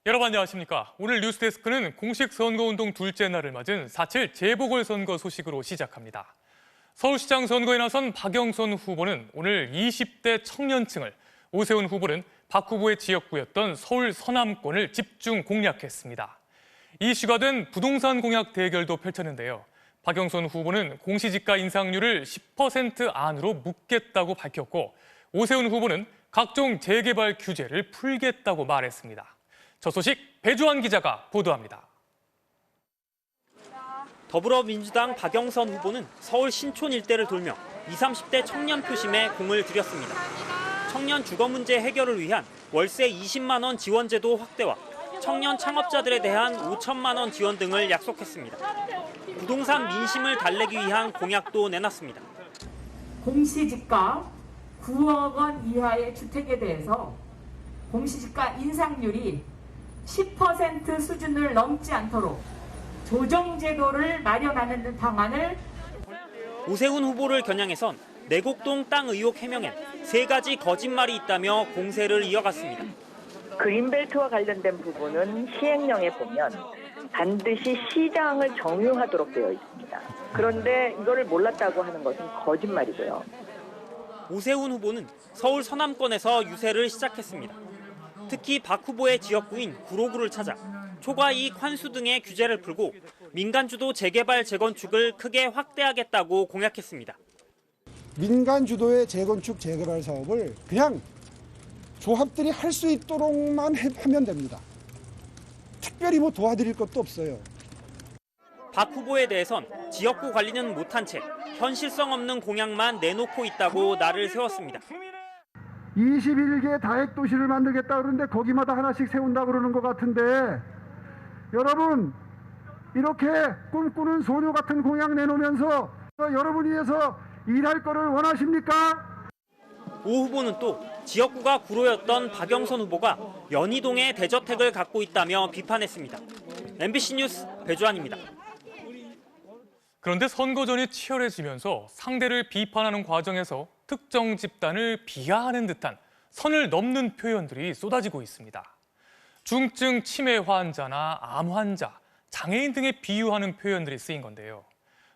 여러분 안녕하십니까. 오늘 뉴스데스크는 공식 선거운동 둘째 날을 맞은 4.7 재보궐선거 소식으로 시작합니다. 서울시장 선거에 나선 박영선 후보는 오늘 20대 청년층을, 오세훈 후보는 박 후보의 지역구였던 서울 서남권을 집중 공략했습니다. 이슈가 된 부동산 공약 대결도 펼쳤는데요. 박영선 후보는 공시지가 인상률을 10% 안으로 묶겠다고 밝혔고, 오세훈 후보는 각종 재개발 규제를 풀겠다고 말했습니다. 저 소식 배주환 기자가 보도합니다. 더불어민주당 박영선 후보는 서울 신촌 일대를 돌며 20, 30대 청년 표심에 공을 들였습니다. 청년 주거 문제 해결을 위한 월세 20만 원 지원 제도 확대와 청년 창업자들에 대한 5천만 원 지원 등을 약속했습니다. 부동산 민심을 달래기 위한 공약도 내놨습니다. 공시지가 9억 원 이하의 주택에 대해서 공시지가 인상률이 10% 수준을 넘지 않도록 조정제도를 마련하는 방안을. 오세훈 후보를 겨냥해선 내곡동 땅 의혹 해명엔 3가지 거짓말이 있다며 공세를 이어갔습니다. 그린벨트와 관련된 부분은 시행령에 보면 반드시 시장을 정유하도록 되어 있습니다. 그런데 이거를 몰랐다고 하는 것은 거짓말이고요. 오세훈 후보는 서울 서남권에서 유세를 시작했습니다. 특히 박 후보의 지역구인 구로구를 찾아 초과이익 환수 등의 규제를 풀고 민간주도 재개발 재건축을 크게 확대하겠다고 공약했습니다. 민간 주도의 재건축 재개발 사업을 그냥 조합들이 할 수 있도록만 하면 됩니다. 특별히 뭐 도와드릴 것도 없어요. 박 후보에 대해선 지역구 관리는 못한 채 현실성 없는 공약만 내놓고 있다고 날을 세웠습니다. 21개 다핵도시를 만들겠다 그러는데 거기마다 하나씩 세운다 그러는 것 같은데, 여러분 이렇게 꿈꾸는 소녀 같은 공약 내놓으면서 여러분 위해서 일할 거를 원하십니까? 오 후보는 또 지역구가 구로였던 박영선 후보가 연희동에 대저택을 갖고 있다며 비판했습니다. MBC 뉴스 배주환입니다. 그런데 선거전이 치열해지면서 상대를 비판하는 과정에서 특정 집단을 비하하는 듯한 선을 넘는 표현들이 쏟아지고 있습니다. 중증 치매 환자나 암 환자, 장애인 등에 비유하는 표현들이 쓰인 건데요.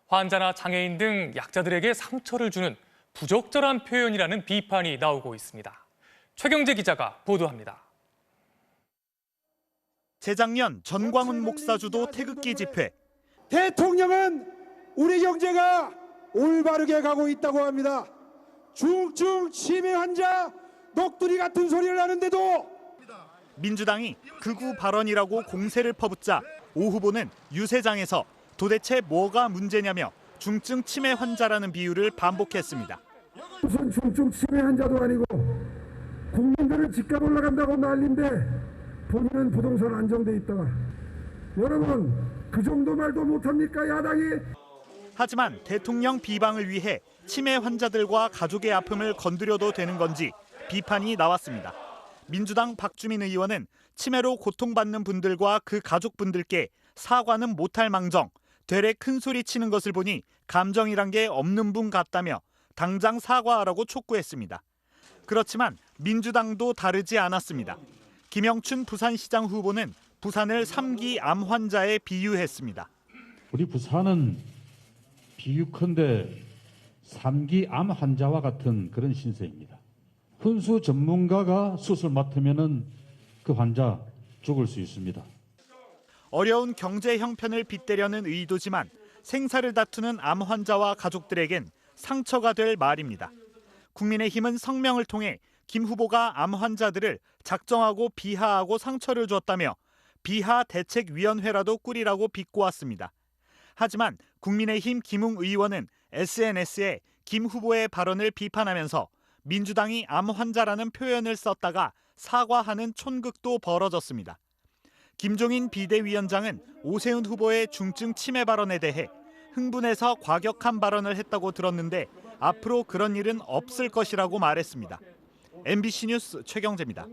환자나 장애인 등 약자들에게 상처를 주는 부적절한 표현이라는 비판이 나오고 있습니다. 최경재 기자가 보도합니다. 재작년 전광훈 목사 주도 태극기 집회. 대통령은 우리 경제가 올바르게 가고 있다고 합니다. 중증 치매 환자 녹두리 같은 소리를 하는데도 민주당이 극우 발언이라고 공세를 퍼붓자 오 후보는 유세장에서 도대체 뭐가 문제냐며 중증 치매 환자라는 비유를 반복했습니다. 무슨 중증 치매 환자도 아니고 국민들은 집값 올라간다고 난리인데 본인은 부동산 안정돼 있다가, 여러분 그 정도 말도 못합니까 야당이? 하지만 대통령 비방을 위해 치매 환자들과 가족의 아픔을 건드려도 되는 건지 비판이 나왔습니다. 민주당 박주민 의원은 치매로 고통받는 분들과 그 가족분들께 사과는 못할 망정, 되레 큰소리 치는 것을 보니 감정이란 게 없는 분 같다며 당장 사과하라고 촉구했습니다. 그렇지만 민주당도 다르지 않았습니다. 김영춘 부산시장 후보는 부산을 3기 암 환자에 비유했습니다. 우리 부산은 비유컨대 3기 암 환자와 같은 그런 신세입니다. 훈수 전문가가 수술 맡으면 그 환자 죽을 수 있습니다. 어려운 경제 형편을 빗대려는 의도지만 생사를 다투는 암 환자와 가족들에겐 상처가 될 말입니다. 국민의힘은 성명을 통해 김 후보가 암 환자들을 작정하고 비하하고 상처를 줬다며 비하 대책위원회라도 꾸리라고 비꼬았습니다. 하지만 국민의힘 김웅 의원은 SNS에 김 후보의 발언을 비판하면서 민주당이 암 환자라는 표현을 썼다가 사과하는 촌극도 벌어졌습니다. 김종인 비대위원장은 오세훈 후보의 중증 치매 발언에 대해 흥분해서 과격한 발언을 했다고 들었는데 앞으로 그런 일은 없을 것이라고 말했습니다. MBC 뉴스 최경재입니다.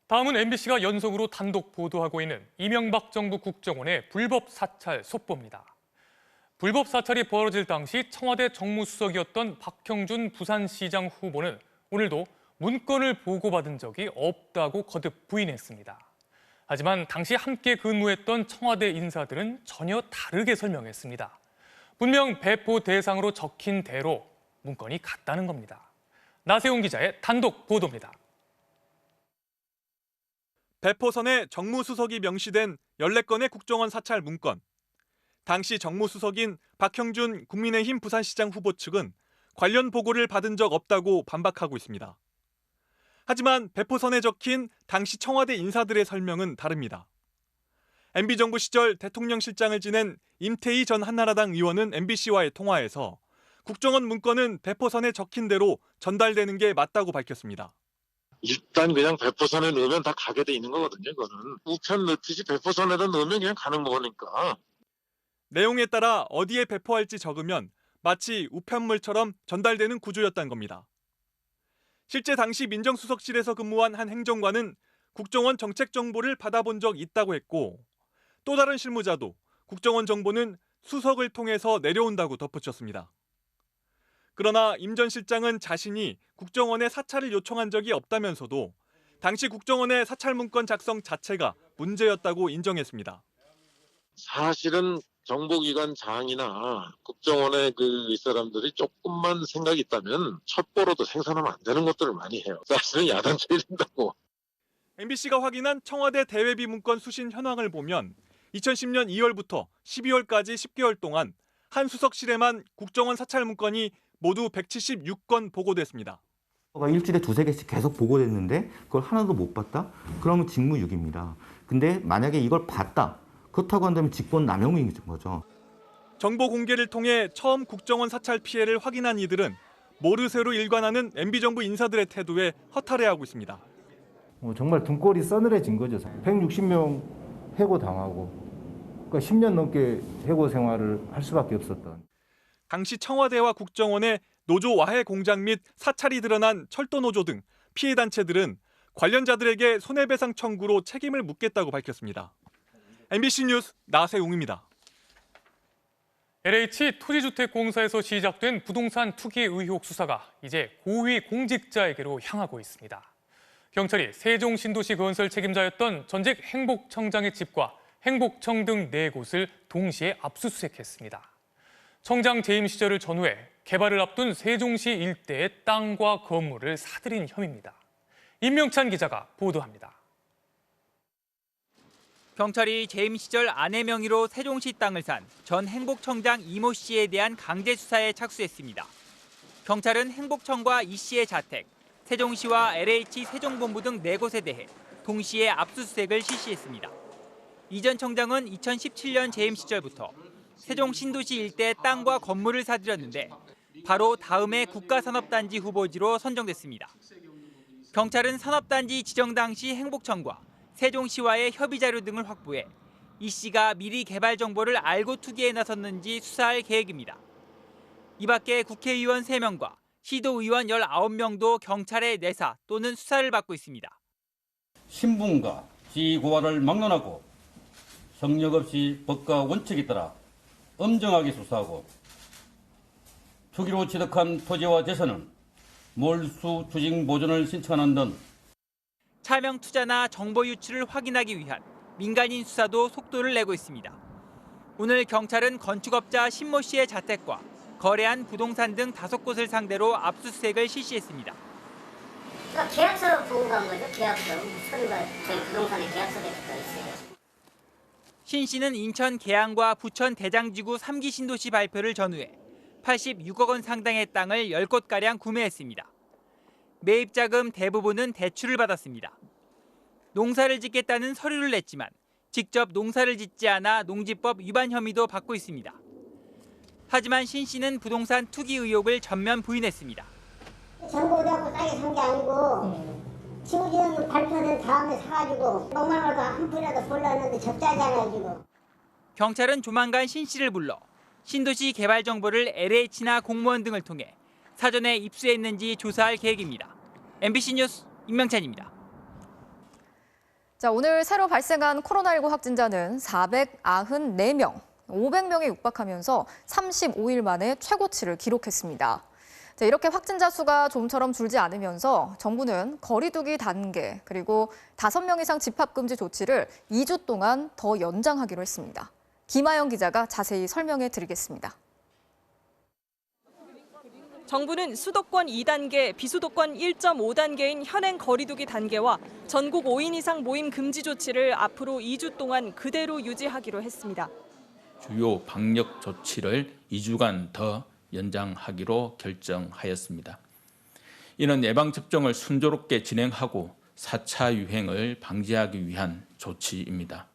다음은 MBC가 연속으로 단독 보도하고 있는 이명박 정부 국정원의 불법 사찰 속보입니다. 불법 사찰이 벌어질 당시 청와대 정무수석이었던 박형준 부산시장 후보는 오늘도 문건을 보고받은 적이 없다고 거듭 부인했습니다. 하지만 당시 함께 근무했던 청와대 인사들은 전혀 다르게 설명했습니다. 분명 배포 대상으로 적힌 대로 문건이 같다는 겁니다. 나세용 기자의 단독 보도입니다. 배포선에 정무수석이 명시된 14건의 국정원 사찰 문건. 당시 정무수석인 박형준 국민의힘 부산시장 후보 측은 관련 보고를 받은 적 없다고 반박하고 있습니다. 하지만 배포선에 적힌 당시 청와대 인사들의 설명은 다릅니다. MB정부 시절 대통령실장을 지낸 임태희 전 한나라당 의원은 MBC와의 통화에서 국정원 문건은 배포선에 적힌 대로 전달되는 게 맞다고 밝혔습니다. 일단 그냥 배포선에 넣으면 다 가게 돼 있는 거거든요. 그거는 우편 넣듯이 배포선에다 넣으면 그냥 가는 거니까. 내용에 따라 어디에 배포할지 적으면 마치 우편물처럼 전달되는 구조였다는 겁니다. 실제 당시 민정수석실에서 근무한 한 행정관은 국정원 정책 정보를 받아본 적 있다고 했고, 또 다른 실무자도 국정원 정보는 수석을 통해서 내려온다고 덧붙였습니다. 그러나 임 전 실장은 자신이 국정원에 사찰을 요청한 적이 없다면서도 당시 국정원의 사찰 문건 작성 자체가 문제였다고 인정했습니다. 사실은 정보기관 장이나 국정원의 이 사람들이 조금만 생각이 있다면 첩보로도 생산하면 안 되는 것들을 많이 해요. 사실은 야단쳐야 된다고. MBC가 확인한 청와대 대외비 문건 수신 현황을 보면 2010년 2월부터 12월까지 10개월 동안 한 수석실에만 국정원 사찰 문건이 모두 176건 보고됐습니다. 일주일에 두세 개씩 계속 보고됐는데 그걸 하나도 못 봤다? 그러면 직무유기입니다. 근데 만약에 이걸 봤다. 그렇다고 한다면 직권남용인 거죠. 정보 공개를 통해 처음 국정원 사찰 피해를 확인한 이들은 모르쇠로 일관하는 MB정부 인사들의 태도에 허탈해하고 있습니다. 정말 등골이 서늘해진 거죠. 160명 해고당하고 그러니까 10년 넘게 해고 생활을 할 수밖에 없었던. 당시 청와대와 국정원의 노조 와해 공작 및 사찰이 드러난 철도노조 등 피해 단체들은 관련자들에게 손해배상 청구로 책임을 묻겠다고 밝혔습니다. MBC 뉴스 나세용입니다. LH 토지주택공사에서 시작된 부동산 투기 의혹 수사가 이제 고위 공직자에게로 향하고 있습니다. 경찰이 세종 신도시 건설 책임자였던 전직 행복청장의 집과 행복청 등 4곳을 동시에 압수수색했습니다. 청장 재임 시절을 전후해 개발을 앞둔 세종시 일대의 땅과 건물을 사들인 혐의입니다. 임명찬 기자가 보도합니다. 경찰이 재임 시절 아내 명의로 세종시 땅을 산 전 행복청장 이모 씨에 대한 강제 수사에 착수했습니다. 경찰은 행복청과 이 씨의 자택, 세종시와 LH 세종본부 등 4곳에 대해 동시에 압수수색을 실시했습니다. 이 전 청장은 2017년 재임 시절부터 세종 신도시 일대 땅과 건물을 사들였는데 바로 다음해 국가산업단지 후보지로 선정됐습니다. 경찰은 산업단지 지정 당시 행복청과 세종시와의 협의 자료 등을 확보해 이 씨가 미리 개발 정보를 알고 투기에 나섰는지 수사할 계획입니다. 이 밖에 국회의원 3명과 시도의원 19명도 경찰의 내사 또는 수사를 받고 있습니다. 신분과 지위고하를 막론하고 성역 없이 법과 원칙에 따라 엄정하게 수사하고 투기로 취득한 토지와 재산은 몰수 추징 보전을 신청하는 등 차명 투자나 정보 유출을 확인하기 위한 민간인 수사도 속도를 내고 있습니다. 오늘 경찰은 건축업자 신모 씨의 자택과 거래한 부동산 등 5곳을 상대로 압수수색을 실시했습니다. 그러니까 계약서를 보고 간 거죠. 계약서. 서류가 저희 부동산에 계약서가 있어요. 신 씨는 인천 계양과 부천 대장지구 3기 신도시 발표를 전후해 86억 원 상당의 땅을 10곳가량 구매했습니다. 매입자금 대부분은 대출을 받았습니다. 농사를 짓겠다는 서류를 냈지만 직접 농사를 짓지 않아 농지법 위반 혐의도 받고 있습니다. 하지만 신 씨는 부동산 투기 의혹을 전면 부인했습니다. 정보대하고 땅에 산 게 아니고 지구지원 발표된 다음에 사가지고 멍망을 한 푼이라도 벌렸는데 적자잖아요 지금. 경찰은 조만간 신 씨를 불러 신도시 개발 정보를 LH나 공무원 등을 통해 사전에 입수했는지 조사할 계획입니다. MBC 뉴스 임명찬입니다. 자, 오늘 새로 발생한 코로나19 확진자는 494명, 500명에 육박하면서 35일 만에 최고치를 기록했습니다. 자, 이렇게 확진자 수가 좀처럼 줄지 않으면서 정부는 거리 두기 단계 그리고 5명 이상 집합 금지 조치를 2주 동안 더 연장하기로 했습니다. 김아영 기자가 자세히 설명해 드리겠습니다. 정부는 수도권 2단계, 비수도권 1.5단계인 현행 거리두기 단계와 전국 5인 이상 모임 금지 조치를 앞으로 2주 동안 그대로 유지하기로 했습니다. 주요 방역 조치를 2주간 더 연장하기로 결정하였습니다. 이는 예방접종을 순조롭게 진행하고 4차 유행을 방지하기 위한 조치입니다.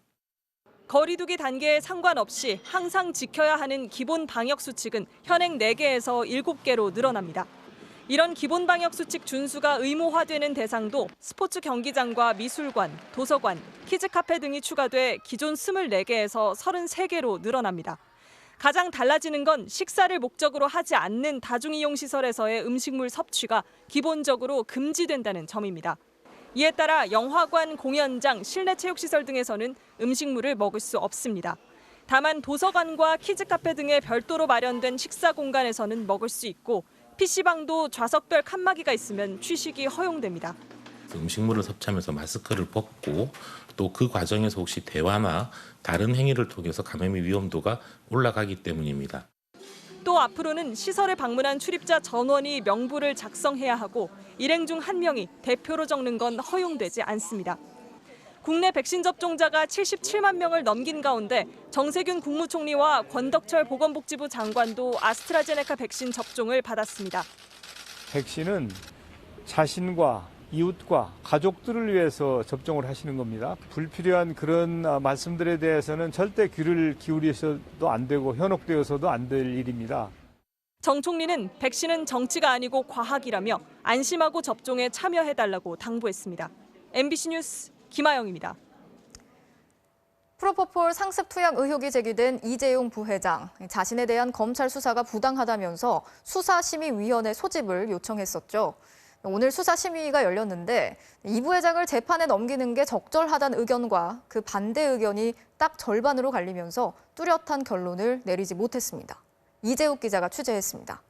거리두기 단계에 상관없이 항상 지켜야 하는 기본 방역 수칙은 현행 4개에서 7개로 늘어납니다. 이런 기본 방역 수칙 준수가 의무화되는 대상도 스포츠 경기장과 미술관, 도서관, 키즈카페 등이 추가돼 기존 24개에서 33개로 늘어납니다. 가장 달라지는 건 식사를 목적으로 하지 않는 다중이용시설에서의 음식물 섭취가 기본적으로 금지된다는 점입니다. 이에 따라 영화관, 공연장, 실내 체육시설 등에서는 음식물을 먹을 수 없습니다. 다만 도서관과 키즈카페 등의 별도로 마련된 식사 공간에서는 먹을 수 있고 PC방도 좌석별 칸막이가 있으면 취식이 허용됩니다. 음식물을 섭취하면서 마스크를 벗고 또 그 과정에서 혹시 대화나 다른 행위를 통해서 감염의 위험도가 올라가기 때문입니다. 또 앞으로는 시설에 방문한 출입자 전원이 명부를 작성해야 하고 일행 중 1명이 대표로 적는 건 허용되지 않습니다. 국내 백신 접종자가 77만 명을 넘긴 가운데 정세균 국무총리와 권덕철 보건복지부 장관도 아스트라제네카 백신 접종을 받았습니다. 백신은 자신과 이웃과 가족들을 위해서 접종을 하시는 겁니다. 불필요한 그런 말씀들에 대해서는 절대 귀를 기울이셔도 안 되고 현혹되어서도 안 될 일입니다. 정 총리는 백신은 정치가 아니고 과학이라며 안심하고 접종에 참여해달라고 당부했습니다. MBC 뉴스 김아영입니다. 프로포폴 상습 투약 의혹이 제기된 이재용 부회장. 자신에 대한 검찰 수사가 부당하다면서 수사심의위원회 소집을 요청했었죠. 오늘 수사심의가 열렸는데 이 부회장을 재판에 넘기는 게 적절하다는 의견과 그 반대 의견이 딱 절반으로 갈리면서 뚜렷한 결론을 내리지 못했습니다. 이재욱 기자가 취재했습니다.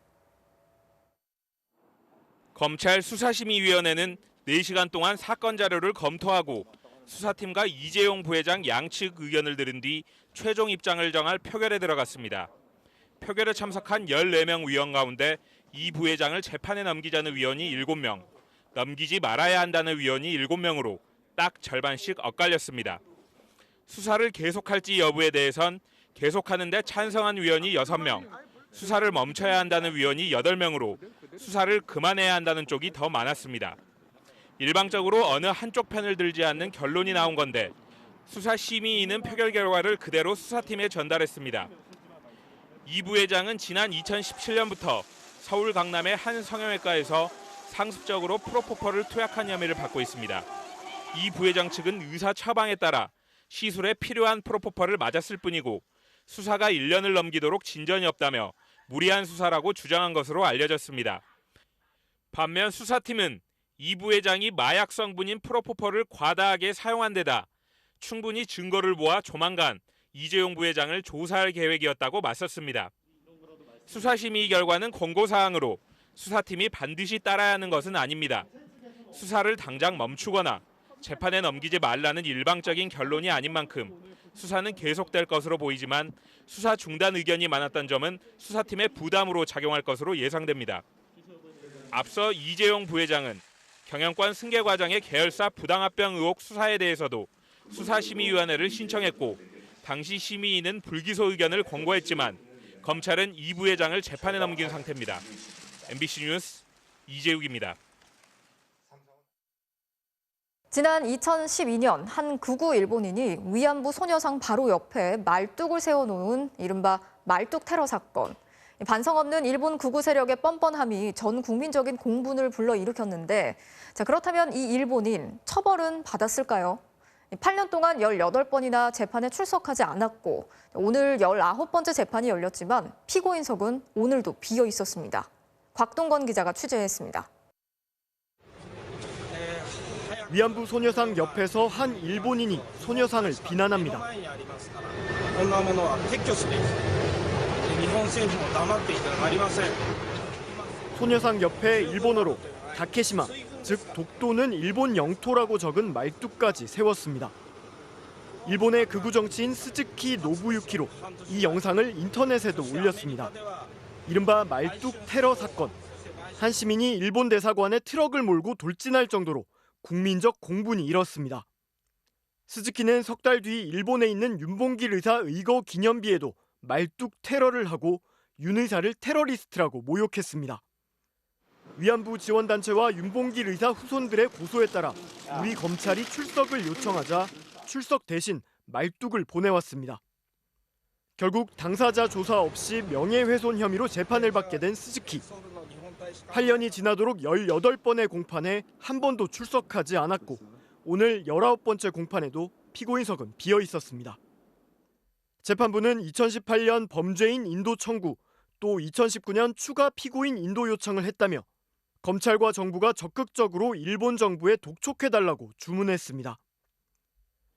검찰 수사심의위원회는 4시간 동안 사건 자료를 검토하고 수사팀과 이재용 부회장 양측 의견을 들은 뒤 최종 입장을 정할 표결에 들어갔습니다. 표결에 참석한 14명 위원 가운데 이 부회장을 재판에 넘기자는 위원이 7명, 넘기지 말아야 한다는 위원이 7명으로 딱 절반씩 엇갈렸습니다. 수사를 계속할지 여부에 대해선 계속하는 데 찬성한 위원이 6명, 수사를 멈춰야 한다는 위원이 8명으로 수사를 그만해야 한다는 쪽이 더 많았습니다. 일방적으로 어느 한쪽 편을 들지 않는 결론이 나온 건데 수사심의위는 표결 결과를 그대로 수사팀에 전달했습니다. 이 부회장은 지난 2017년부터 서울 강남의 한 성형외과에서 상습적으로 프로포폴을 투약한 혐의를 받고 있습니다. 이 부회장 측은 의사 처방에 따라 시술에 필요한 프로포폴을 맞았을 뿐이고 수사가 1년을 넘기도록 진전이 없다며 무리한 수사라고 주장한 것으로 알려졌습니다. 반면 수사팀은 이 부회장이 마약 성분인 프로포폴을 과다하게 사용한 데다 충분히 증거를 모아 조만간 이재용 부회장을 조사할 계획이었다고 맞섰습니다. 수사심의 결과는 권고사항으로 수사팀이 반드시 따라야 하는 것은 아닙니다. 수사를 당장 멈추거나 재판에 넘기지 말라는 일방적인 결론이 아닌 만큼 수사는 계속될 것으로 보이지만 수사 중단 의견이 많았던 점은 수사팀의 부담으로 작용할 것으로 예상됩니다. 앞서 이재용 부회장은 경영권 승계 과정의 계열사 부당합병 의혹 수사에 대해서도 수사심의위원회를 신청했고 당시 심의위는 불기소 의견을 권고했지만 검찰은 이 부회장을 재판에 넘긴 상태입니다. MBC 뉴스 이재욱입니다. 지난 2012년 한 극우 일본인이 위안부 소녀상 바로 옆에 말뚝을 세워놓은 이른바 말뚝 테러 사건. 반성 없는 일본 극우 세력의 뻔뻔함이 전 국민적인 공분을 불러일으켰는데 자, 그렇다면 이 일본인 처벌은 받았을까요? 8년 동안 18번이나 재판에 출석하지 않았고 오늘 19번째 재판이 열렸지만 피고인석은 오늘도 비어 있었습니다. 곽동건 기자가 취재했습니다. 위안부 소녀상 옆에서 한 일본인이 소녀상을 비난합니다. 소녀상 옆에 일본어로 다케시마, 즉 독도는 일본 영토라고 적은 말뚝까지 세웠습니다. 일본의 극우 정치인 스즈키 노부유키로 이 영상을 인터넷에도 올렸습니다. 이른바 말뚝 테러 사건. 한 시민이 일본 대사관에 트럭을 몰고 돌진할 정도로 국민적 공분이 일었습니다. 스즈키는 석 달 뒤 일본에 있는 윤봉길 의사 의거 기념비에도 말뚝 테러를 하고 윤 의사를 테러리스트라고 모욕했습니다. 위안부 지원단체와 윤봉길 의사 후손들의 고소에 따라 우리 검찰이 출석을 요청하자 출석 대신 말뚝을 보내왔습니다. 결국 당사자 조사 없이 명예훼손 혐의로 재판을 받게 된 스즈키. 8년이 지나도록 18번의 공판에 한 번도 출석하지 않았고 오늘 19번째 공판에도 피고인석은 비어 있었습니다. 재판부는 2018년 범죄인 인도 청구, 또 2019년 추가 피고인 인도 요청을 했다며 검찰과 정부가 적극적으로 일본 정부에 독촉해달라고 주문했습니다.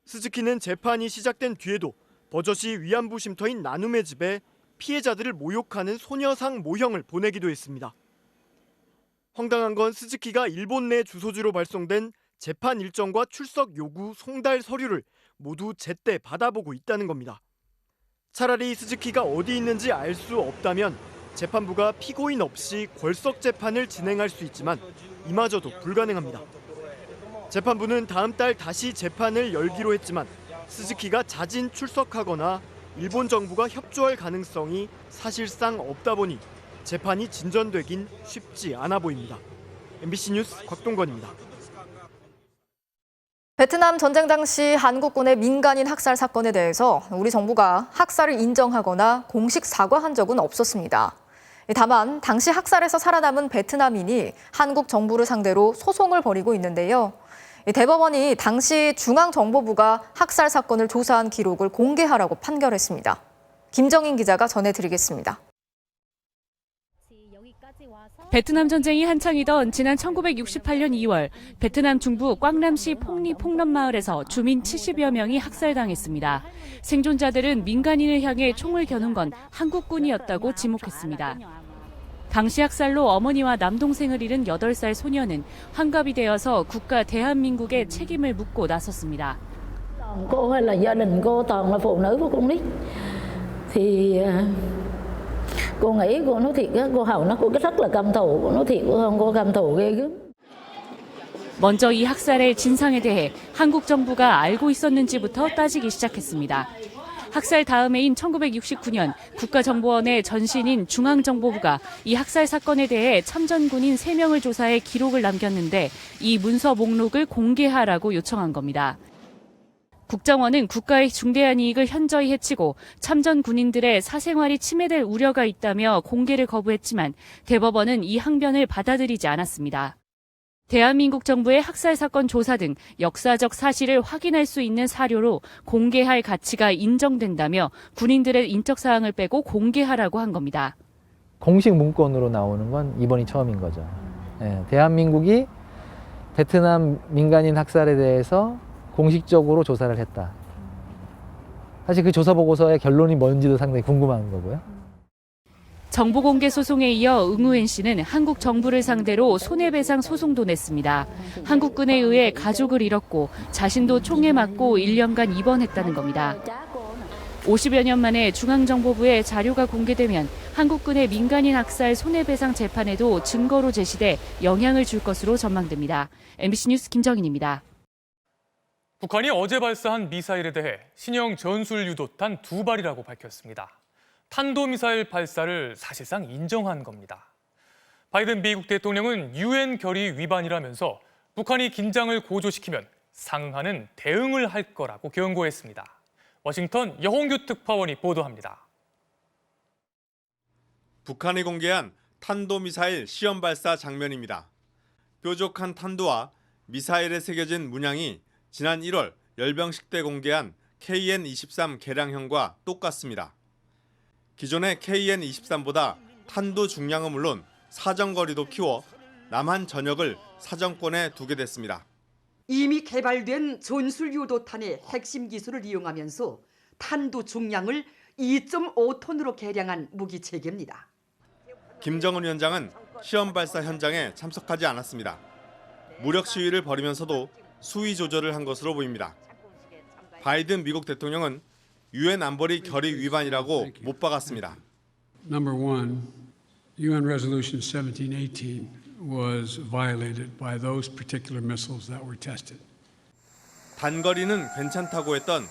스즈키는 재판이 시작된 뒤에도 버젓이 위안부 쉼터인 나눔의 집에 피해자들을 모욕하는 소녀상 모형을 보내기도 했습니다. 황당한 건 스즈키가 일본 내 주소지로 발송된 재판 일정과 출석 요구 송달 서류를 모두 제때 받아보고 있다는 겁니다. 차라리 스즈키가 어디 있는지 알 수 없다면 재판부가 피고인 없이 궐석 재판을 진행할 수 있지만 이마저도 불가능합니다. 재판부는 다음 달 다시 재판을 열기로 했지만 스즈키가 자진 출석하거나 일본 정부가 협조할 가능성이 사실상 없다 보니 재판이 진전되긴 쉽지 않아 보입니다. MBC 뉴스 곽동건입니다. 베트남 전쟁 당시 한국군의 민간인 학살 사건에 대해서 우리 정부가 학살을 인정하거나 공식 사과한 적은 없었습니다. 다만 당시 학살에서 살아남은 베트남인이 한국 정부를 상대로 소송을 벌이고 있는데요. 대법원이 당시 중앙정보부가 학살 사건을 조사한 기록을 공개하라고 판결했습니다. 김정인 기자가 전해드리겠습니다. 베트남 전쟁이 한창이던 지난 1968년 2월 베트남 중부 꽝남시 폭리 폭넘 마을에서 주민 70여 명이 학살당했습니다. 생존자들은 민간인을 향해 총을 겨눈 건 한국군이었다고 지목했습니다. 당시 학살로 어머니와 남동생을 잃은 8살 소녀는 환갑이 되어서 국가 대한민국에 책임을 묻고 나섰습니다. Cô hay là gia đình cô toàn là phụ nữ của con nít thì cô nghĩ cô nói thiệt á, cô hầu nó cô rất là căm thù, cô nói thiệt cô không cô căm thù ghê gớm. 먼저 이 학살의 진상에 대해 한국 정부가 알고 있었는지부터 따지기 시작했습니다. 학살 다음해인 1969년 국가정보원의 전신인 중앙정보부가 이 학살 사건에 대해 참전군인 3명을 조사해 기록을 남겼는데 이 문서 목록을 공개하라고 요청한 겁니다. 국정원은 국가의 중대한 이익을 현저히 해치고 참전 군인들의 사생활이 침해될 우려가 있다며 공개를 거부했지만 대법원은 이 항변을 받아들이지 않았습니다. 대한민국 정부의 학살 사건 조사 등 역사적 사실을 확인할 수 있는 사료로 공개할 가치가 인정된다며 군인들의 인적 사항을 빼고 공개하라고 한 겁니다. 공식 문건으로 나오는 건 이번이 처음인 거죠. 대한민국이 베트남 민간인 학살에 대해서 공식적으로 조사를 했다. 사실 그 조사 보고서의 결론이 뭔지도 상당히 궁금한 거고요. 정보 공개 소송에 이어 응우엔 씨는 한국 정부를 상대로 손해배상 소송도 냈습니다. 한국군에 의해 가족을 잃었고 자신도 총에 맞고 1년간 입원했다는 겁니다. 50여 년 만에 중앙정보부의 자료가 공개되면 한국군의 민간인 학살 손해배상 재판에도 증거로 제시돼 영향을 줄 것으로 전망됩니다. MBC 뉴스 김정인입니다. 북한이 어제 발사한 미사일에 대해 신형 전술 유도탄 2발이라고 밝혔습니다. 탄도미사일 발사를 사실상 인정한 겁니다. 바이든 미국 대통령은 유엔 결의 위반이라면서 북한이 긴장을 고조시키면 상응하는 대응을 할 거라고 경고했습니다. 워싱턴 여홍규 특파원이 보도합니다. 북한이 공개한 탄도미사일 시험 발사 장면입니다. 뾰족한 탄도와 미사일에 새겨진 문양이 지난 1월 열병식 때 공개한 KN-23 개량형과 똑같습니다. 기존의 KN-23보다 탄도 중량은 물론 사정거리도 키워 남한 전역을 사정권에 두게 됐습니다. 이미 개발된 전술유도탄의 핵심 기술을 이용하면서 탄도 중량을 2.5톤으로 개량한 무기 체계입니다. 김정은 위원장은 시험 발사 현장에 참석하지 않았습니다. 무력 시위를 벌이면서도 수위 조절을 한 것으로 보입니다. 바이든 미국 대통령은 유엔 안보리 결의 위반이라고 못 박았습니다. Number one, UN Resolution 1718 was violated by those particular missiles that were tested. 단거리는 괜찮다고 했던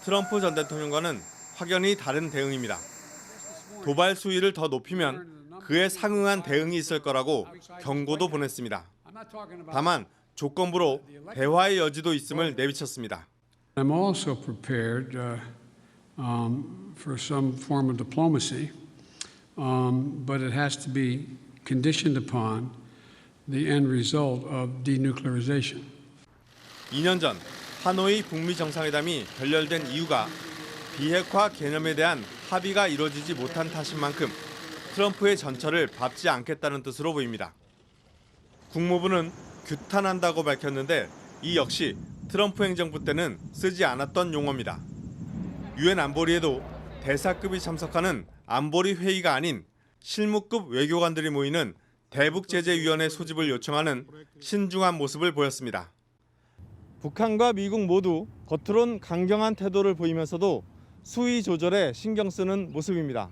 트럼프 전 대통령과는 확연히 다른 대응입니다. 도발 수위를 더 높이면 그에 상응한 대응이 있을 거라고 경고도 보냈습니다. 다만 조건부로 대화의 여지도 있음을 내비쳤습니다. I'm also prepared for some form of diplomacy, but it has to be conditioned upon the end result of denuclearization. 2년 전 하노이 북미 정상회담이 결렬된 이유가 비핵화 개념에 대한 합의가 이루어지지 못한 탓인 만큼 트럼프의 전철을 밟지 않겠다는 뜻으로 보입니다. 국무부는 규탄한다고 밝혔는데 이 역시 트럼프 행정부 때는 쓰지 않았던 용어입니다. 유엔 안보리에도 대사급이 참석하는 안보리 회의가 아닌 실무급 외교관들이 모이는 대북제재위원회 소집을 요청하는 신중한 모습을 보였습니다. 북한과 미국 모두 겉으론 강경한 태도를 보이면서도 수위 조절에 신경 쓰는 모습입니다.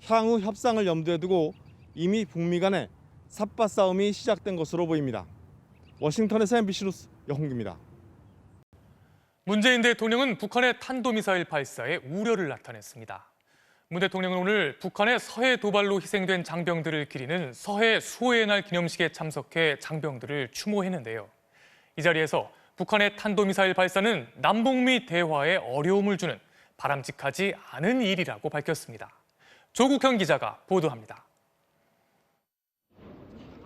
향후 협상을 염두에 두고 이미 북미 간의 삿바 싸움이 시작된 것으로 보입니다. 워싱턴에서 MBC 뉴스 여홍규입니다. 문재인 대통령은 북한의 탄도미사일 발사에 우려를 나타냈습니다. 문 대통령은 오늘 북한의 서해 도발로 희생된 장병들을 기리는 서해 수호의 날 기념식에 참석해 장병들을 추모했는데요. 이 자리에서 북한의 탄도미사일 발사는 남북미 대화에 어려움을 주는 바람직하지 않은 일이라고 밝혔습니다. 조국현 기자가 보도합니다.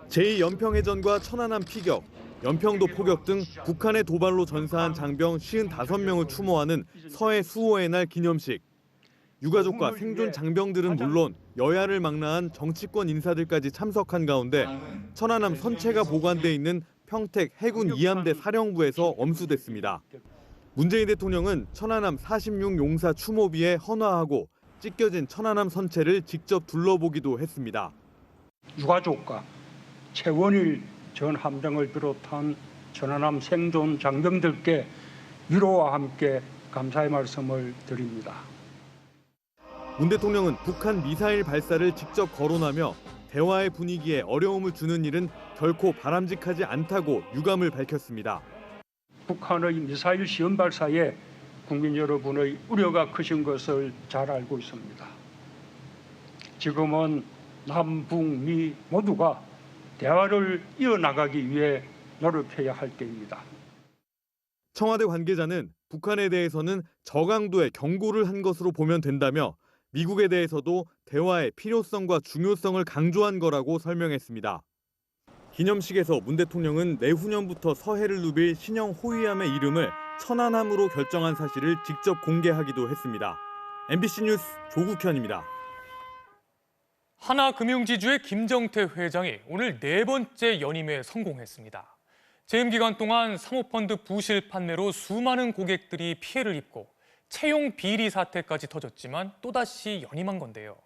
제2연평해전과 천안함 피격, 연평도 포격 등 북한의 도발로 전사한 장병 55명을 추모하는 서해 수호의 날 기념식. 유가족과 생존 장병들은 물론 여야를 망라한 정치권 인사들까지 참석한 가운데 천안함 선체가 보관돼 있는 평택 해군 2함대 사령부에서 엄수됐습니다. 문재인 대통령은 천안함 46 용사 추모비에 헌화하고 찢겨진 천안함 선체를 직접 둘러보기도 했습니다. 유가족과 최원일 전 함장을 비롯한 천안함 생존 장병들께 위로와 함께 감사의 말씀을 드립니다. 문 대통령은 북한 미사일 발사를 직접 거론하며 대화의 분위기에 어려움을 주는 일은 결코 바람직하지 않다고 유감을 밝혔습니다. 북한의 미사일 시험 발사에 국민 여러분의 우려가 크신 것을 잘 알고 있습니다. 지금은 남북미 모두가 대화를 이어나가기 위해 노력해야 할 때입니다. 청와대 관계자는 북한에 대해서는 저강도의 경고를 한 것으로 보면 된다며 미국에 대해서도 대화의 필요성과 중요성을 강조한 거라고 설명했습니다. 기념식에서 문 대통령은 내후년부터 서해를 누빌 신형 호위함의 이름을 천안함으로 결정한 사실을 직접 공개하기도 했습니다. MBC 뉴스 조국현입니다. 하나금융지주의 김정태 회장이 오늘 4번째 연임에 성공했습니다. 재임 기간 동안 사모펀드 부실 판매로 수많은 고객들이 피해를 입고 채용 비리 사태까지 터졌지만 또다시 연임한 건데요.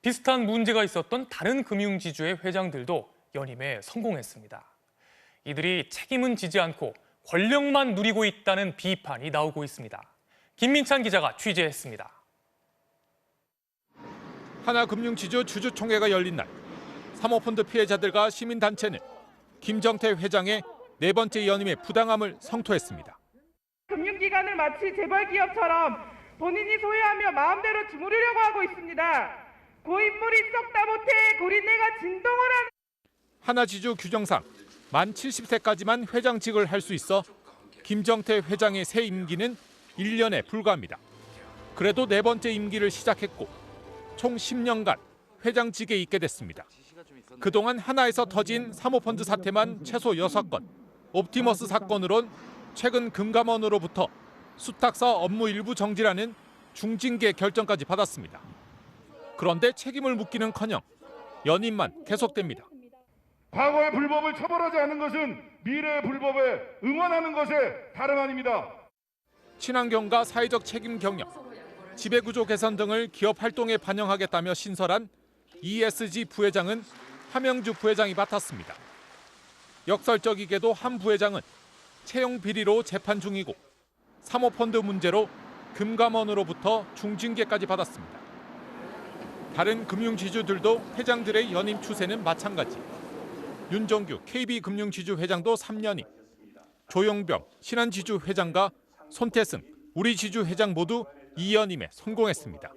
비슷한 문제가 있었던 다른 금융지주의 회장들도 연임에 성공했습니다. 이들이 책임은 지지 않고 권력만 누리고 있다는 비판이 나오고 있습니다. 김민찬 기자가 취재했습니다. 하나금융지주 주주총회가 열린 날 사모펀드 피해자들과 시민단체는 김정태 회장의 4번째 연임의 부당함을 성토했습니다. 금융기관을 마치 재벌기업처럼 본인이 소유하며 마음대로 주무르려고 하고 있습니다. 고인물이 썩다 못해 고린내가 진동을 하는 하나지주 규정상 만 70세까지만 회장직을 할 수 있어 김정태 회장의 새 임기는 1년에 불과합니다. 그래도 4번째 임기를 시작했고 총 10년간 회장직에 있게 됐습니다. 그동안 하나에서 터진 사모펀드 사태만 최소 6건, 옵티머스 사건으론 최근 금감원으로부터 수탁사 업무 일부 정지라는 중징계 결정까지 받았습니다. 그런데 책임을 묻기는커녕 연임만 계속됩니다. 과거의 불법을 처벌하지 않는 것은 미래의 불법에 응원하는 것에 다름 아닙니다. 친환경과 사회적 책임 경영, 지배구조 개선 등을 기업 활동에 반영하겠다며 신설한 ESG 부회장은 하명주 부회장이 맡았습니다. 역설적이게도 한 부회장은 채용 비리로 재판 중이고 사모펀드 문제로 금감원으로부터 중징계까지 받았습니다. 다른 금융지주들도 회장들의 연임 추세는 마찬가지. 윤정규 KB금융지주 회장도 3년이, 조용병 신한지주 회장과 손태승 우리지주 회장 모두 2연임에 성공했습니다.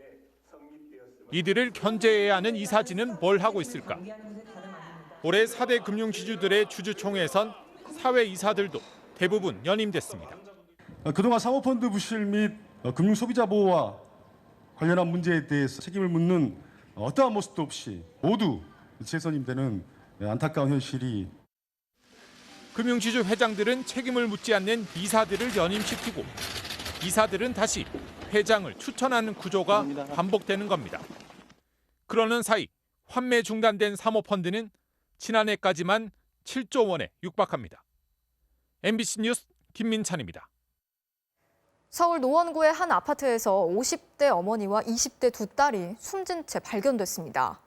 이들을 견제해야 하는 이사진은 뭘 하고 있을까? 올해 4대 금융지주들의 주주총회에선 사회이사들도 대부분 연임됐습니다. 그동안 사모펀드 부실 및 금융소비자 보호와 관련한 문제에 대해서 책임을 묻는 어떠한 모습도 없이 모두 재선임되는 안타까운 현실이. 금융지주 회장들은 책임을 묻지 않는 이사들을 연임시키고 이사들은 다시 회장을 추천하는 구조가 반복되는 겁니다. 그러는 사이 환매 중단된 사모펀드는 지난해까지만 7조 원에 육박합니다. MBC 뉴스 김민찬입니다. 서울 노원구의 한 아파트에서 50대 어머니와 20대 두 딸이 숨진 채 발견됐습니다.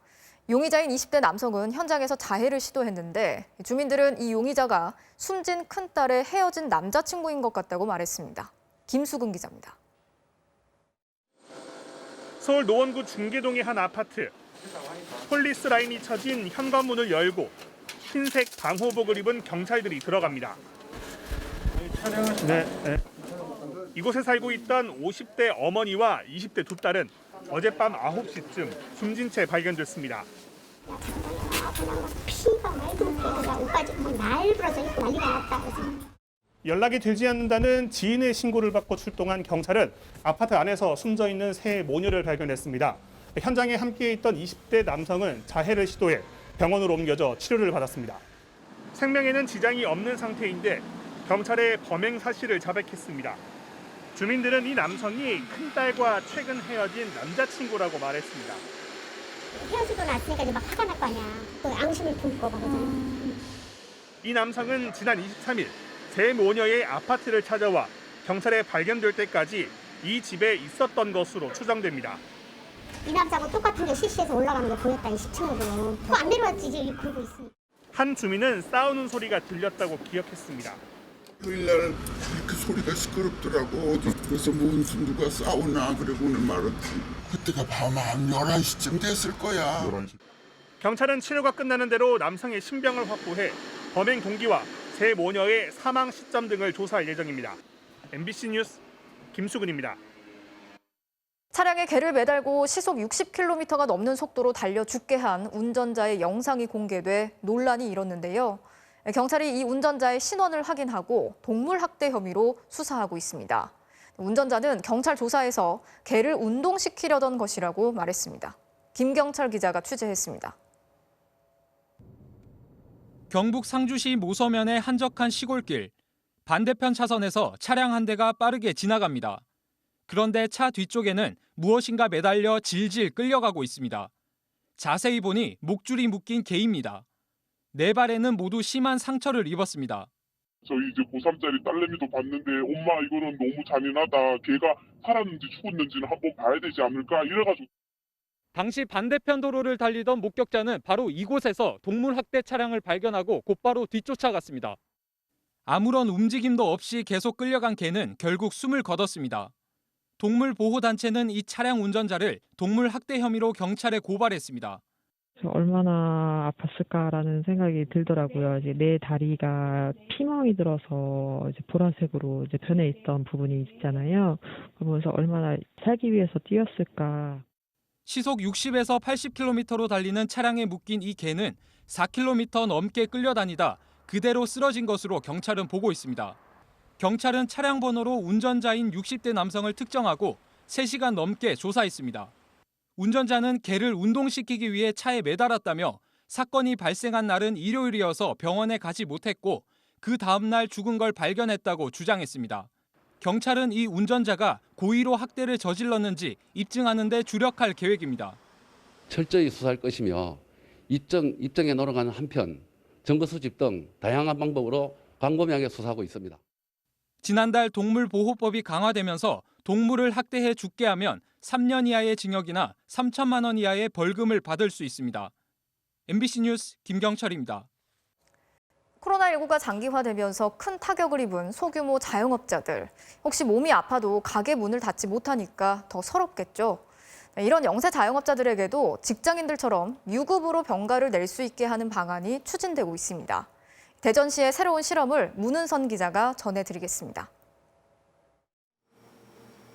용의자인 20대 남성은 현장에서 자해를 시도했는데 주민들은 이 용의자가 숨진 큰딸의 헤어진 남자친구인 것 같다고 말했습니다. 김수근 기자입니다. 서울 노원구 중계동의 한 아파트. 폴리스 라인이 쳐진 현관문을 열고 흰색 방호복을 입은 경찰들이 들어갑니다. 네. 이곳에 살고 있던 50대 어머니와 20대 두 딸은 어젯밤 9시쯤 숨진 채 발견됐습니다. 피가 말도 오빠지 날부러져 있고 난리가 났다. 연락이 되지 않는다는 지인의 신고를 받고 출동한 경찰은 아파트 안에서 숨져 있는 새 모녀를 발견했습니다. 현장에 함께 있던 20대 남성은 자해를 시도해 병원으로 옮겨져 치료를 받았습니다. 생명에는 지장이 없는 상태인데 경찰의 범행 사실을 자백했습니다. 주민들은 이 남성이 큰딸과 최근 헤어진 남자친구라고 말했습니다. 헤어지고 났으니까 이제 막 화가 날 거 아니야. 또 앙심을 품고 막 그러잖아. 이 남성은 지난 23일 세 모녀의 아파트를 찾아와 경찰에 발견될 때까지 이 집에 있었던 것으로 추정됩니다. 이 남자하고 똑같은 게 실시해서 올라가는 게 보였다. 이 10층으로. 또 안 내려왔지 이제 굴고 있으니까. 한 주민은 싸우는 소리가 들렸다고 기억했습니다. 토요일날 그렇게 소리가 시끄럽더라고. 어디서 무슨 누가 싸우나 그러고는 말았지. 그때가 밤 11시쯤 됐을 거야. 11시. 경찰은 치료가 끝나는 대로 남성의 신병을 확보해 범행 동기와 세 모녀의 사망 시점 등을 조사할 예정입니다. MBC 뉴스 김수근입니다. 차량에 개를 매달고 시속 60km가 넘는 속도로 달려 죽게 한 운전자의 영상이 공개돼 논란이 일었는데요. 경찰이 이 운전자의 신원을 확인하고 동물 학대 혐의로 수사하고 있습니다. 운전자는 경찰 조사에서 개를 운동시키려던 것이라고 말했습니다. 김경철 기자가 취재했습니다. 경북 상주시 모서면의 한적한 시골길. 반대편 차선에서 차량 한 대가 빠르게 지나갑니다. 그런데 차 뒤쪽에는 무엇인가 매달려 질질 끌려가고 있습니다. 자세히 보니 목줄이 묶인 개입니다. 네 발에는 모두 심한 상처를 입었습니다. 저희 이제 고3짜리 딸내미도 봤는데 엄마 이거는 너무 잔인하다. 걔가 살았는지 죽었는지는 한번 봐야 되지 않을까 이래가지고. 당시 반대편 도로를 달리던 목격자는 바로 이곳에서 동물 학대 차량을 발견하고 곧바로 뒤쫓아갔습니다. 아무런 움직임도 없이 계속 끌려간 개는 결국 숨을 거뒀습니다. 동물보호단체는 이 차량 운전자를 동물 학대 혐의로 경찰에 고발했습니다. 얼마나 아팠을까라는 생각이 들더라고요. 이제 내 다리가 피멍이 들어서 이제 보라색으로 이제 변해 있던 부분이 있잖아요. 그러면서 얼마나 살기 위해서 뛰었을까. 시속 60에서 80km로 달리는 차량에 묶인 이 개는 4km 넘게 끌려다니다 그대로 쓰러진 것으로 경찰은 보고 있습니다. 경찰은 차량 번호로 운전자인 60대 남성을 특정하고 3시간 넘게 조사했습니다. 운전자는 개를 운동시키기 위해 차에 매달았다며 사건이 발생한 날은 일요일이어서 병원에 가지 못했고 그 다음 날 죽은 걸 발견했다고 주장했습니다. 경찰은 이 운전자가 고의로 학대를 저질렀는지 입증하는 데 주력할 계획입니다. 철저히 수사할 것이며 입증에 노력하는 한편 증거 수집 등 다양한 방법으로 광범위하게 수사하고 있습니다. 지난달 동물보호법이 강화되면서 동물을 학대해 죽게 하면 3년 이하의 징역이나 3천만 원 이하의 벌금을 받을 수 있습니다. MBC 뉴스 김경철입니다. 코로나19가 장기화되면서 큰 타격을 입은 소규모 자영업자들. 혹시 몸이 아파도 가게 문을 닫지 못하니까 더 서럽겠죠. 이런 영세 자영업자들에게도 직장인들처럼 유급으로 병가를 낼 수 있게 하는 방안이 추진되고 있습니다. 대전시의 새로운 실험을 문은선 기자가 전해드리겠습니다.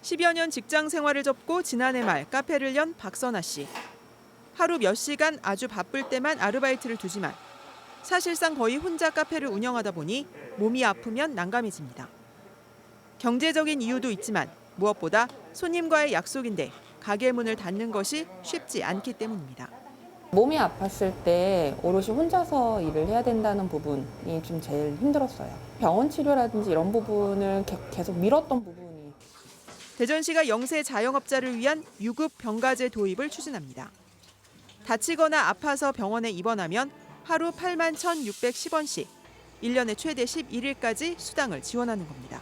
10여 년 직장 생활을 접고 지난해 말 카페를 연 박선아 씨. 하루 몇 시간 아주 바쁠 때만 아르바이트를 두지만 사실상 거의 혼자 카페를 운영하다 보니 몸이 아프면 난감해집니다. 경제적인 이유도 있지만 무엇보다 손님과의 약속인데 가게 문을 닫는 것이 쉽지 않기 때문입니다. 몸이 아팠을 때 오롯이 혼자서 일을 해야 된다는 부분이 좀 제일 힘들었어요. 병원 치료라든지 이런 부분을 계속 미뤘던 부분이. 대전시가 영세 자영업자를 위한 유급 병가제 도입을 추진합니다. 다치거나 아파서 병원에 입원하면 하루 81,610원씩 1년에 최대 11일까지 수당을 지원하는 겁니다.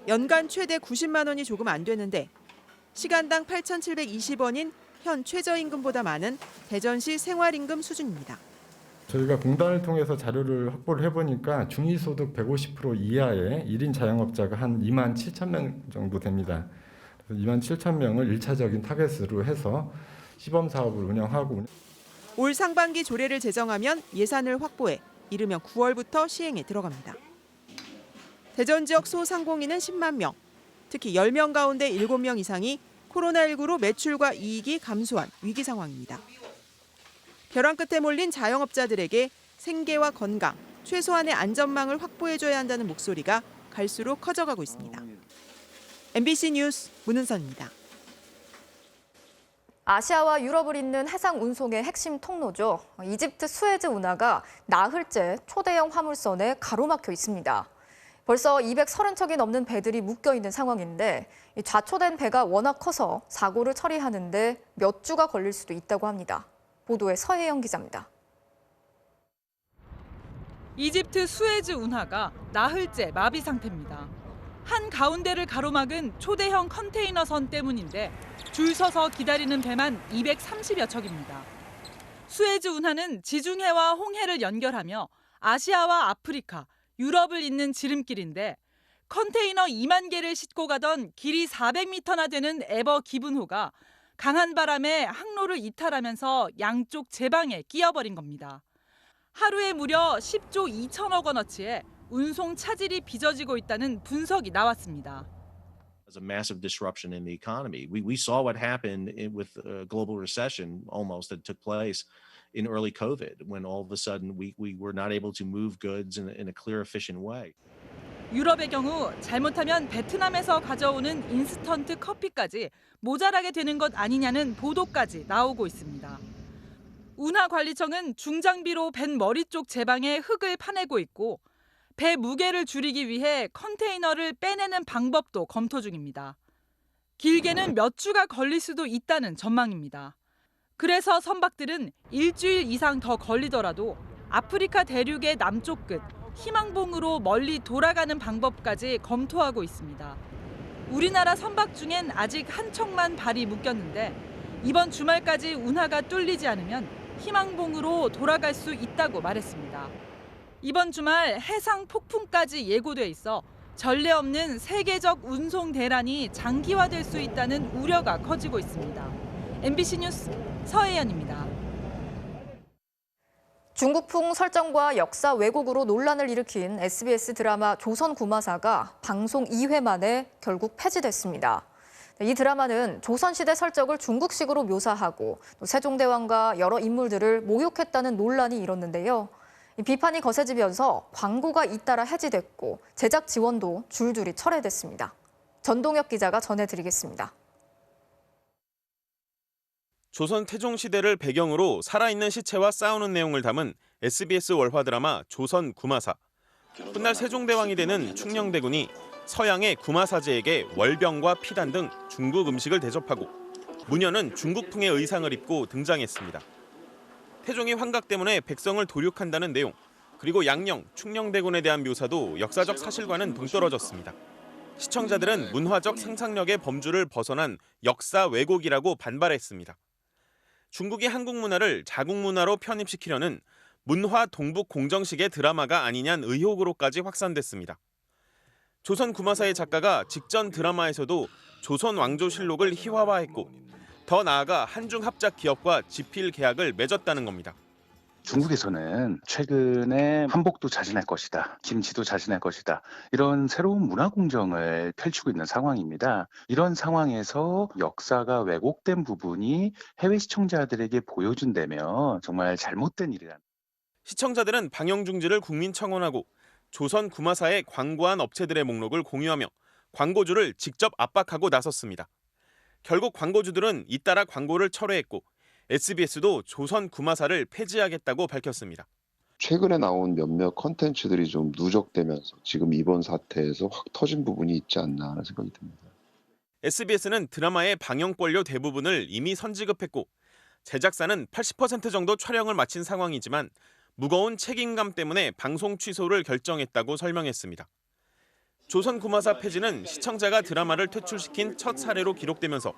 연간 최대 90만 원이 조금 안 되는데 시간당 8,720원인 현 최저임금보다 많은 대전시 생활임금 수준입니다. 저희가 공단을 통해서 자료를 확보를 해보니까 중위소득 150% 이하의 1인 자영업자가 한 2만 7천 명 정도 됩니다. 그래서 2만 7천 명을 1차적인 타겟으로 해서 시범 사업을 운영하고 올 상반기 조례를 제정하면 예산을 확보해 이르면 9월부터 시행에 들어갑니다. 대전 지역 소상공인은 10만 명, 특히 10명 가운데 7명 이상이 코로나19로 매출과 이익이 감소한 위기 상황입니다. 벼랑 끝에 몰린 자영업자들에게 생계와 건강, 최소한의 안전망을 확보해줘야 한다는 목소리가 갈수록 커져가고 있습니다. MBC 뉴스 문은선입니다. 아시아와 유럽을 잇는 해상 운송의 핵심 통로죠. 이집트 수에즈 운하가 나흘째 초대형 화물선에 가로막혀 있습니다. 벌써 230척이 넘는 배들이 묶여 있는 상황인데 좌초된 배가 워낙 커서 사고를 처리하는데 몇 주가 걸릴 수도 있다고 합니다. 보도에 서혜영 기자입니다. 이집트 수에즈 운하가 나흘째 마비 상태입니다. 한 가운데를 가로막은 초대형 컨테이너선 때문인데 줄 서서 기다리는 배만 230여 척입니다. 수에즈 운하는 지중해와 홍해를 연결하며 아시아와 아프리카, 유럽을 잇는 지름길인데 컨테이너 2만 개를 싣고 가던 길이 400m나 되는 에버 기분호가 강한 바람에 항로를 이탈하면서 양쪽 제방에 끼어버린 겁니다. 하루에 무려 10조 2천억 원어치의 운송 차질이 빚어지고 있다는 분석이 나왔습니다. As a massive disruption in the economy. We saw what happened with a global recession almost that took place in early COVID when all of a sudden we were not able to move goods in a clear, efficient way. 유럽의 경우 잘못하면 베트남에서 가져오는 인스턴트 커피까지 모자라게 되는 것 아니냐는 보도까지 나오고 있습니다. 운하관리청은 중장비로 벤 머리 쪽 제방에 흙을 파내고 있고 배 무게를 줄이기 위해 컨테이너를 빼내는 방법도 검토 중입니다. 길게는 몇 주가 걸릴 수도 있다는 전망입니다. 그래서 선박들은 일주일 이상 더 걸리더라도 아프리카 대륙의 남쪽 끝 희망봉으로 멀리 돌아가는 방법까지 검토하고 있습니다. 우리나라 선박 중엔 아직 한 척만 발이 묶였는데 이번 주말까지 운하가 뚫리지 않으면 희망봉으로 돌아갈 수 있다고 말했습니다. 이번 주말 해상 폭풍까지 예고돼 있어 전례 없는 세계적 운송 대란이 장기화될 수 있다는 우려가 커지고 있습니다. MBC 뉴스 서혜연입니다. 중국풍 설정과 역사 왜곡으로 논란을 일으킨 SBS 드라마 조선구마사가 방송 2회 만에 결국 폐지됐습니다. 이 드라마는 조선시대 설정을 중국식으로 묘사하고 또 세종대왕과 여러 인물들을 모욕했다는 논란이 일었는데요. 이 비판이 거세지면서 광고가 잇따라 해지됐고 제작 지원도 줄줄이 철회됐습니다. 전동혁 기자가 전해드리겠습니다. 조선 태종 시대를 배경으로 살아있는 시체와 싸우는 내용을 담은 SBS 월화 드라마 조선 구마사. 훗날 세종대왕이 되는 충녕대군이 서양의 구마사제에게 월병과 피단 등 중국 음식을 대접하고 무녀는 중국풍의 의상을 입고 등장했습니다. 태종이 환각 때문에 백성을 도륙한다는 내용, 그리고 양녕, 충녕대군에 대한 묘사도 역사적 사실과는 동떨어졌습니다. 시청자들은 문화적 상상력의 범주를 벗어난 역사 왜곡이라고 반발했습니다. 중국이 한국 문화를 자국 문화로 편입시키려는 문화 동북 공정식의 드라마가 아니냐는 의혹으로까지 확산됐습니다. 조선 구마사의 작가가 직전 드라마에서도 조선 왕조실록을 희화화했고 더 나아가 한중 합작 기업과 지필 계약을 맺었다는 겁니다. 중국에서는 최근에 한복도 자진할 것이다, 김치도 자진할 것이다, 이런 새로운 문화 공정을 펼치고 있는 상황입니다. 이런 상황에서 역사가 왜곡된 부분이 해외 시청자들에게 보여준다면 정말 잘못된 일이다. 시청자들은 방영 중지를 국민청원하고 조선 구마사에 광고한 업체들의 목록을 공유하며 광고주를 직접 압박하고 나섰습니다. 결국 광고주들은 잇따라 광고를 철회했고 SBS도 조선 구마사를 폐지하겠다고 밝혔습니다. 최근에 나온 몇몇 컨텐츠들이 좀 누적되면서 지금 이번 사태에서 확 터진 부분이 있지 않나 하는 생각이 듭니다. SBS는 드라마의 방영권료 대부분을 이미 선지급했고 제작사는 80% 정도 촬영을 마친 상황이지만 무거운 책임감 때문에 방송 취소를 결정했다고 설명했습니다. 조선 구마사 폐지는 시청자가 드라마를 퇴출시킨 첫 사례로 기록되면서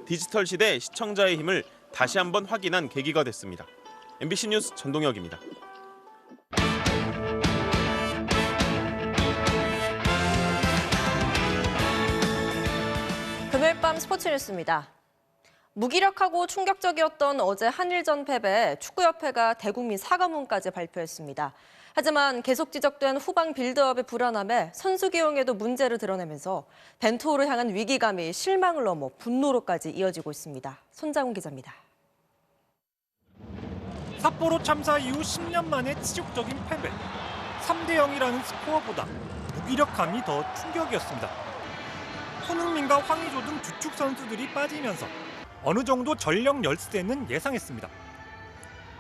디지털 시대 시청자의 힘을 다시 한번 확인한 계기가 됐습니다. MBC 뉴스 전동혁입니다. 금요일 밤 스포츠 뉴스입니다. 무기력하고 충격적이었던 어제 한일전 패배에 축구협회가 대국민 사과문까지 발표했습니다. 하지만 계속 지적된 후방 빌드업의 불안함에 선수 기용에도 문제를 드러내면서 벤투호를 향한 위기감이 실망을 넘어 분노로까지 이어지고 있습니다. 손장훈 기자입니다. 삿포로 참사 이후 10년 만에 치욕적인 패배. 3대 0이라는 스코어보다 무기력함이 더 충격이었습니다. 손흥민과 황의조 등 주축 선수들이 빠지면서 어느 정도 전력 열세는 예상했습니다.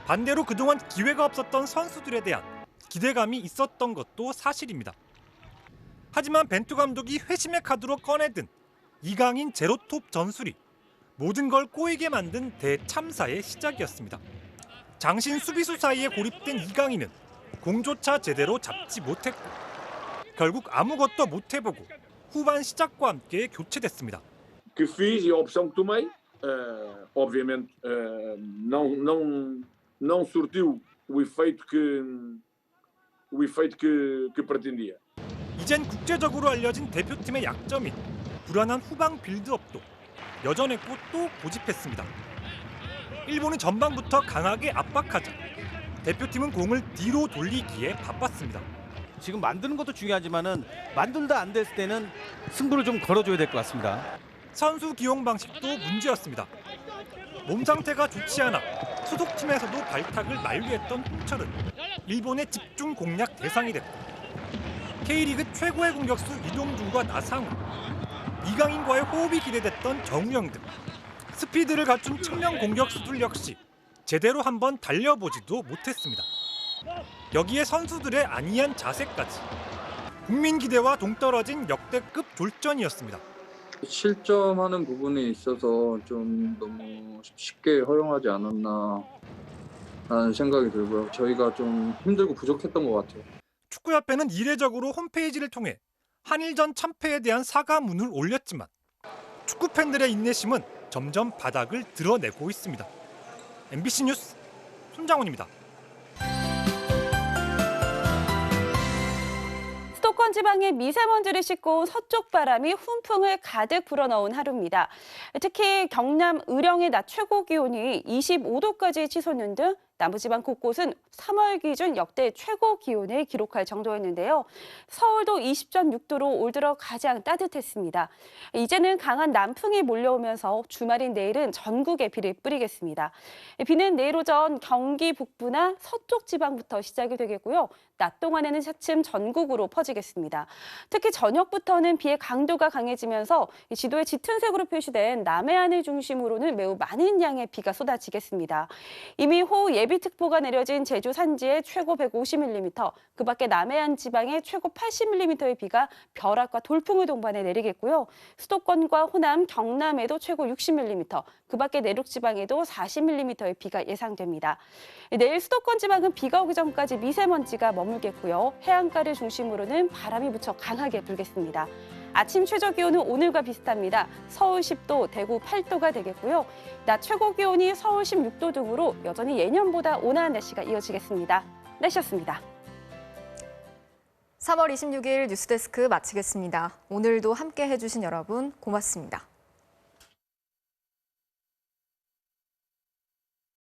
반대로 그동안 기회가 없었던 선수들에 대한 기대감이 있었던 것도 사실입니다. 하지만 벤투 감독이 회심의 카드로 꺼내든 이강인 제로톱 전술이 모든 걸 꼬이게 만든 대참사의 시작이었습니다. 장신 수비수 사이에 고립된 이강인은 공조차 제대로 잡지 못했고 결국 아무것도 못해보고 후반 시작과 함께 교체됐습니다. Que fiz e a opção que tomei, obviamente não surtiu o efeito que pretendia. 이젠 국제적으로 알려진 대표팀의 약점인 불안한 후방 빌드업도 여전했고 또 고집했습니다. 일본은 전반부터 강하게 압박하자 대표팀은 공을 뒤로 돌리기에 바빴습니다. 지금 만드는 것도 중요하지만은 만들다 안 됐을 때는 승부를 좀 걸어줘야 될 것 같습니다. 선수 기용 방식도 문제였습니다. 몸 상태가 좋지 않아 소속팀에서도 발탁을 만류했던 홍철은 일본의 집중 공략 대상이 됐고 K리그 최고의 공격수 이동준과 나상우, 이강인과의 호흡이 기대됐던 정우영 등 스피드를 갖춘 측면 공격수들 역시 제대로 한번 달려보지도 못했습니다. 여기에 선수들의 안이한 자세까지 국민 기대와 동떨어진 역대급 졸전이었습니다. 실점하는 부분에 있어서 좀 너무 쉽게 허용하지 않았나 라는 생각이 들고요. 저희가 좀 힘들고 부족했던 것 같아요. 축구협회는 이례적으로 홈페이지를 통해 한일전 참패에 대한 사과문을 올렸지만 축구 팬들의 인내심은 점점 바닥을 드러내고 있습니다. MBC 뉴스 손장훈입니다. 수도권 지방에 미세먼지를 싣고 온 서쪽 바람이 훈풍을 가득 불어넣은 하루입니다. 특히 경남 의령의 낮 최고 기온이 25도까지 치솟는 등 남부지방 곳곳은 3월 기준 역대 최고 기온을 기록할 정도였는데요. 서울도 20.6도로 올 들어 가장 따뜻했습니다. 이제는 강한 남풍이 몰려오면서 주말인 내일은 전국에 비를 뿌리겠습니다. 비는 내일 오전 경기 북부나 서쪽 지방부터 시작이 되겠고요. 낮 동안에는 차츰 전국으로 퍼지겠습니다. 특히 저녁부터는 비의 강도가 강해지면서 지도에 짙은 색으로 표시된 남해안을 중심으로는 매우 많은 양의 비가 쏟아지겠습니다. 이미 호우 예비특보가 내려진 제주 산지에 최고 150mm, 그 밖에 남해안 지방에 최고 80mm의 비가 벼락과 돌풍을 동반해 내리겠고요. 수도권과 호남, 경남에도 최고 60mm, 그 밖에 내륙 지방에도 40mm의 비가 예상됩니다. 내일 수도권 지방은 비가 오기 전까지 미세먼지가 머물겠고요. 해안가를 중심으로는 바람이 무척 강하게 불겠습니다. 아침 최저 기온은 오늘과 비슷합니다. 서울 10도, 대구 8도가 되겠고요. 낮 최고 기온이 서울 16도 등으로 여전히 예년보다 온화한 날씨가 이어지겠습니다. 날씨였습니다. 3월 26일 뉴스데스크 마치겠습니다. 오늘도 함께 해주신 여러분 고맙습니다.